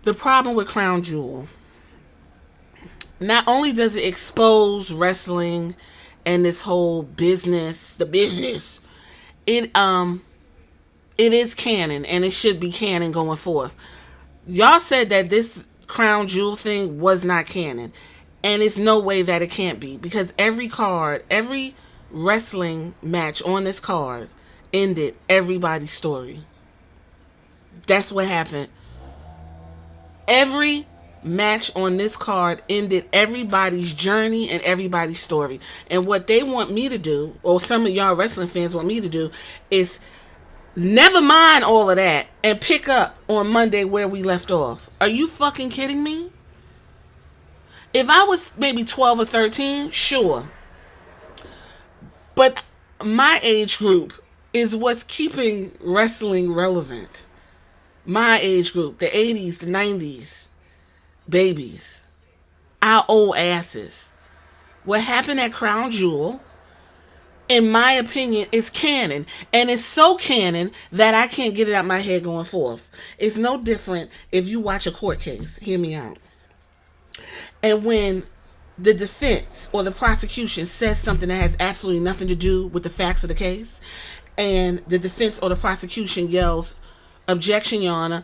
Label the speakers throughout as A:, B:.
A: The problem with Crown Jewel, not only does it expose wrestling and this whole business, the business, it it is canon and it should be canon going forth. Y'all said that this Crown Jewel thing was not canon, and it's no way that it can't be, because every card, every wrestling match on this card ended everybody's story. That's what happened. Every match on this card ended everybody's journey and everybody's story. And what they want me to do, or some of y'all wrestling fans want me to do, is never mind all of that and pick up on Monday where we left off. Are you fucking kidding me? If I was maybe 12 or 13, sure. But my age group is what's keeping wrestling relevant. My age group, the 80s, the 90s, babies, our old asses. What happened at Crown Jewel, in my opinion, is canon. And it's so canon that I can't get it out my head going forth. It's no different if you watch a court case. Hear me out. And when the defense or the prosecution says something that has absolutely nothing to do with the facts of the case, and the defense or the prosecution yells, "Objection, Your Honor,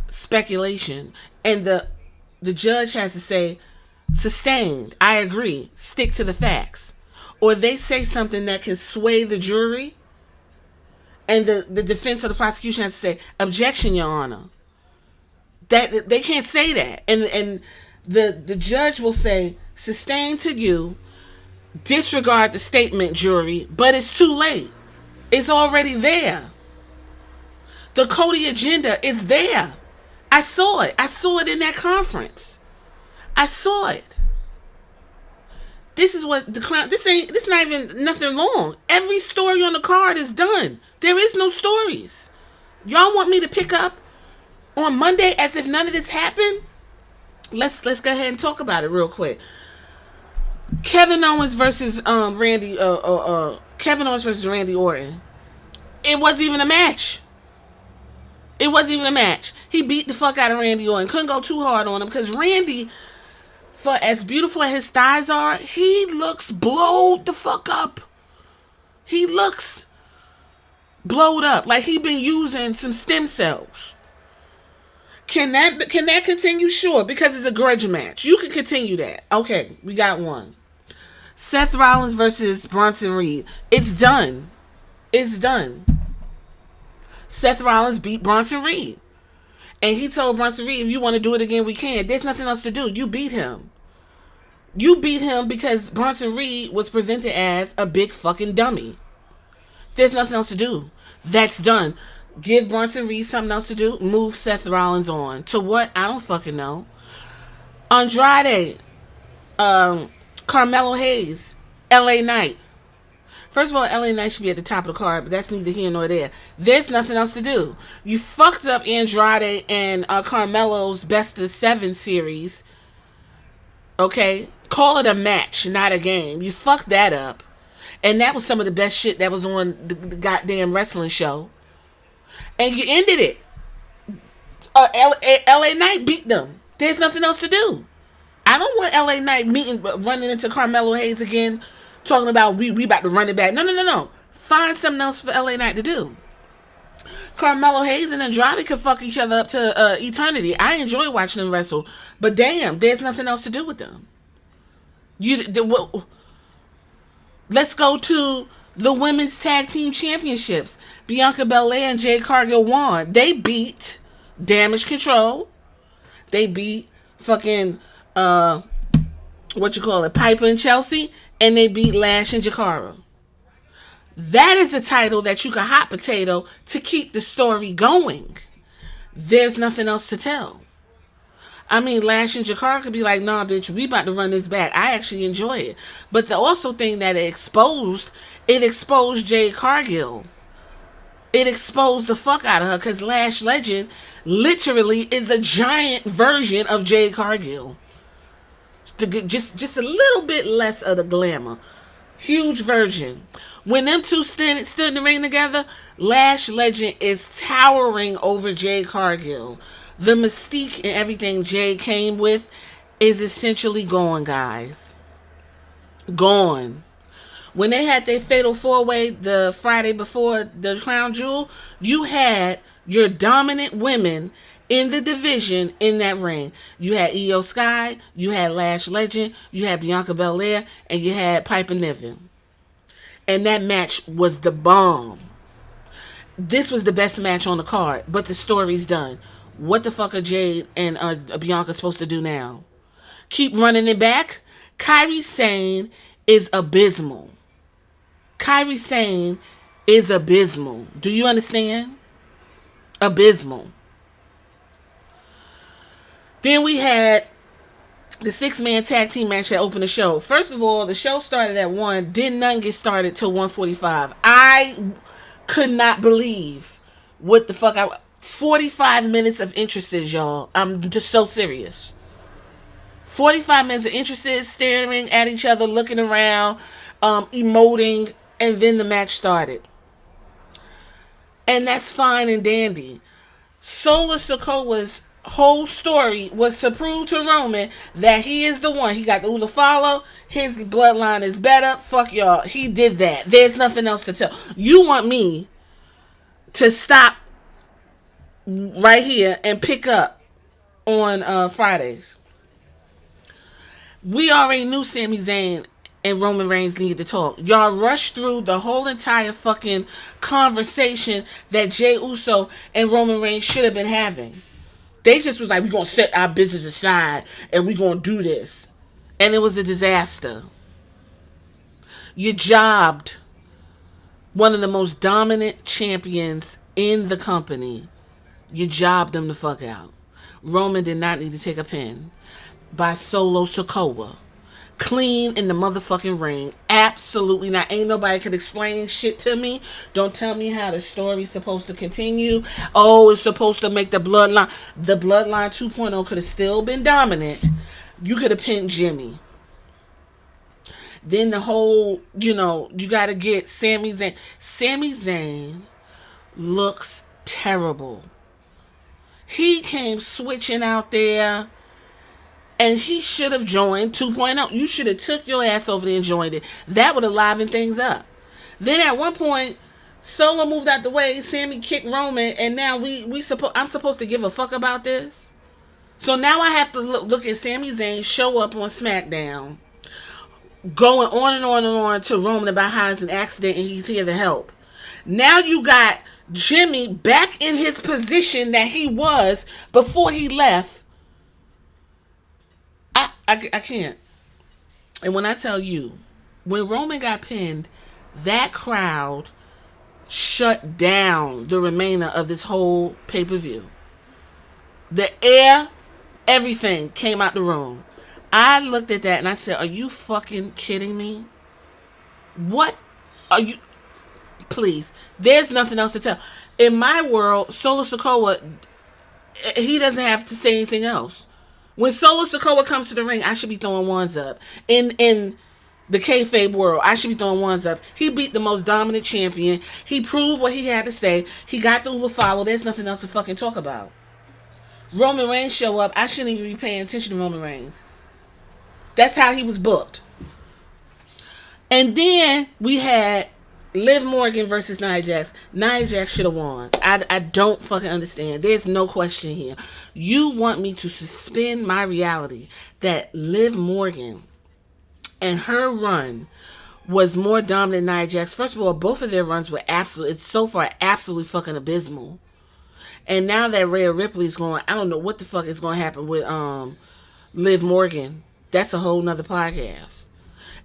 A: speculation," and the judge has to say, "Sustained, I agree, stick to the facts," or they say something that can sway the jury, and the defense or the prosecution has to say, "Objection, Your Honor." That they can't say that, and the judge will say, "Sustained to you, disregard the statement, jury," but it's too late. It's already there. The Cody agenda is there. I saw it. I saw it in that conference. I saw it. This is what the Crown. This not even nothing long. Every story on the card is done. There is no stories. Y'all want me to pick up on Monday as if none of this happened? Let's go ahead and talk about it real quick. Kevin Owens versus Kevin Owens versus Randy Orton. It wasn't even a match. It wasn't even a match. He beat the fuck out of Randy Orton. Couldn't go too hard on him because Randy, for as beautiful as his thighs are, he looks blowed the fuck up. He looks blowed up like he been using some stem cells. Can that continue? Sure, because it's a grudge match. You can continue that. Okay, we got one. Seth Rollins versus Bronson Reed. It's done. It's done. Seth Rollins beat Bronson Reed. And he told Bronson Reed, if you want to do it again, we can. There's nothing else to do. You beat him. You beat him because Bronson Reed was presented as a big fucking dummy. There's nothing else to do. That's done. Give Bronson Reed something else to do. Move Seth Rollins on. To what? I don't fucking know. Andrade. Carmelo Hayes. LA Knight. First of all, LA Knight should be at the top of the card, but that's neither here nor there. There's nothing else to do. You fucked up Andrade and Carmelo's Best of 7 series. Okay? Call it a match, not a game. You fucked that up. And that was some of the best shit that was on the goddamn wrestling show. And you ended it. LA Knight beat them. There's nothing else to do. I don't want LA Knight running into Carmelo Hayes again, talking about we about to run it back. No. Find something else for LA Knight to do. Carmelo Hayes and Andrade could fuck each other up to eternity. I enjoy watching them wrestle, but damn, there's nothing else to do with them. Let's go to the women's tag team championships. Bianca Belair and Jade Cargill won. They beat Damage Control. They beat fucking Piper and Chelsea, and they beat Lash and Jakara. That is a title that you can hot potato to keep the story going. There's nothing else to tell. I mean, Lash and Jakara could be like, nah, bitch, we about to run this back. I actually enjoy it. But the also thing that it exposed Jade Cargill. It exposed the fuck out of her because Lash Legend literally is a giant version of Jade Cargill. Just a little bit less of the glamour. Huge version. When them two stood in the ring together, Lash Legend is towering over Jade Cargill. The mystique and everything Jade came with is essentially gone, guys. Gone. When they had their fatal four-way the Friday before the Crown Jewel, you had your dominant women in the division in that ring. You had Io Sky, you had Lash Legend, you had Bianca Belair, and you had Piper Niven. And that match was the bomb. This was the best match on the card, but the story's done. What the fuck are Jade and Bianca supposed to do now? Keep running it back? Kairi Sane is abysmal. Kairi Sane is abysmal. Do you understand? Abysmal. Then we had the 6-man tag team match that opened the show. First of all, the show started at 1. Didn't none get started till 1:45. I could not believe what the fuck 45 minutes of entrances, y'all. I'm just so serious. 45 minutes of entrances, staring at each other, looking around, emoting, and then the match started. And that's fine and dandy. Solo Sikoa's whole story was to prove to Roman that he is the one. He got the Ula follow. His bloodline is better. Fuck y'all. He did that. There's nothing else to tell. You want me to stop right here and pick up on Fridays. We already knew Sami Zayn and Roman Reigns needed to talk. Y'all rushed through the whole entire fucking conversation that Jey Uso and Roman Reigns should have been having. They just was like, we're going to set our business aside and we're going to do this. And it was a disaster. You jobbed one of the most dominant champions in the company. You jobbed them the fuck out. Roman did not need to take a pin by Solo Sikoa. Clean in the motherfucking ring. Absolutely not. Ain't nobody could explain shit to me. Don't tell me how the story's supposed to continue. Oh, it's supposed to make the bloodline. The bloodline 2.0 could have still been dominant. You could have pinned Jimmy. Then the whole, you got to get Sami Zayn. Sami Zayn looks terrible. He came switching out there. And he should have joined 2.0. You should have took your ass over there and joined it. That would have livened things up. Then at one point, Solo moved out the way. Sammy kicked Roman, and now I'm supposed to give a fuck about this. So now I have to look at Sami Zayn show up on SmackDown, going on and on and on to Roman about how it's an accident and he's here to help. Now you got Jimmy back in his position that he was before he left. I can't. And when I tell you, when Roman got pinned, that crowd shut down the remainder of this whole pay-per-view. The air, everything came out the room. I looked at that and I said, are you fucking kidding me? What are you? Please. There's nothing else to tell. In my world, Solo Sikoa, he doesn't have to say anything else. When Solo Sikoa comes to the ring, I should be throwing ones up. In the kayfabe world, I should be throwing ones up. He beat the most dominant champion. He proved what he had to say. He got through the follow. There's nothing else to fucking talk about. Roman Reigns show up. I shouldn't even be paying attention to Roman Reigns. That's how he was booked. And then we had Liv Morgan versus Nia Jax. Nia Jax should have won. I don't fucking understand. There's no question here. You want me to suspend my reality that Liv Morgan and her run was more dominant than Nia Jax. First of all, both of their runs were so far absolutely fucking abysmal. And now that Rhea Ripley's going, I don't know what the fuck is going to happen with Liv Morgan. That's a whole nother podcast.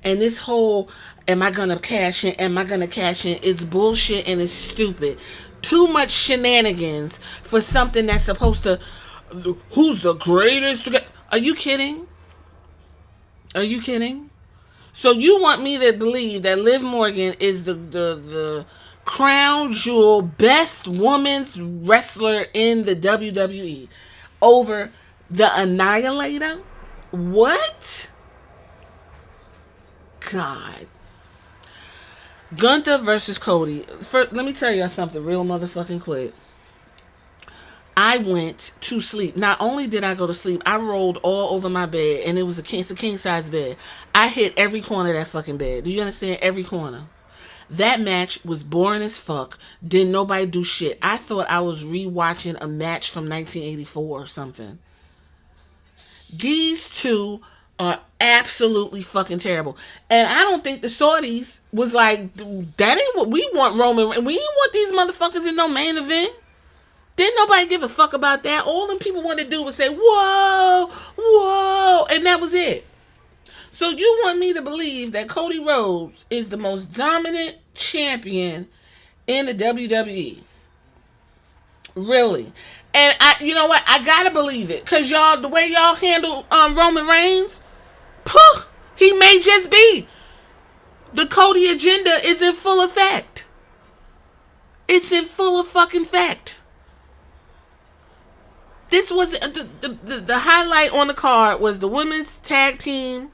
A: And this whole, am I going to cash in? Am I going to cash in? Is bullshit and it's stupid. Too much shenanigans for something that's supposed to, who's the greatest? Are you kidding? Are you kidding? So you want me to believe that Liv Morgan is the crown jewel best women's wrestler in the WWE over the Annihilator? What? God. Gunther versus Cody. Let me tell y'all something real motherfucking quick. I went to sleep. Not only did I go to sleep, I rolled all over my bed, and it's a king size bed. I hit every corner of that fucking bed. Do you understand? Every corner. That match was boring as fuck. Didn't nobody do shit. I thought I was rewatching a match from 1984 or something. These two are absolutely fucking terrible. And I don't think the Saudis was like, that ain't what we want, Roman. We didn't want these motherfuckers in no main event. Didn't nobody give a fuck about that. All them people wanted to do was say, whoa, whoa, and that was it. So you want me to believe that Cody Rhodes is the most dominant champion in the WWE? Really? And you know what? I gotta believe it, cause y'all, the way y'all handle Roman Reigns, pooh, he may just be. The Cody agenda is in full effect. It's in full of fucking fact. This was the highlight on the card was the women's tag team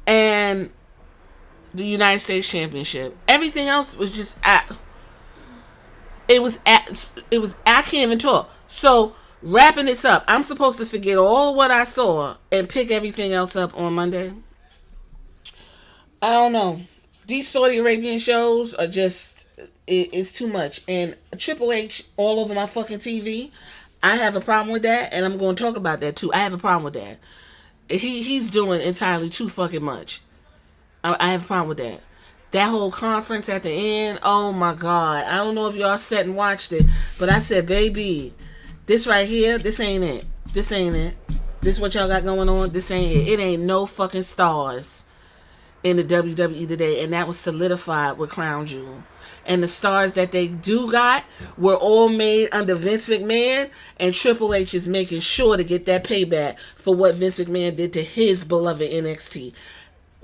A: and the United States Championship. Everything else was just it was I can't even talk. So wrapping this up, I'm supposed to forget all what I saw and pick everything else up on Monday. I don't know. These Saudi Arabian shows are just it's too much. And Triple H all over my fucking TV. I have a problem with that, and I'm going to talk about that too. I have a problem with that. He's doing entirely too fucking much. I have a problem with that. That whole conference at the end, oh my God. I don't know if y'all sat and watched it, but I said, baby, this right here, this ain't it. This ain't it. This what y'all got going on? This ain't it. It ain't no fucking stars in the WWE today, and that was solidified with Crown Jewel. And the stars that they do got were all made under Vince McMahon, and Triple H is making sure to get that payback for what Vince McMahon did to his beloved NXT.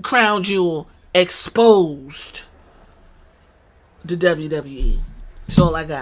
A: Crown Jewel exposed the WWE. That's all I got.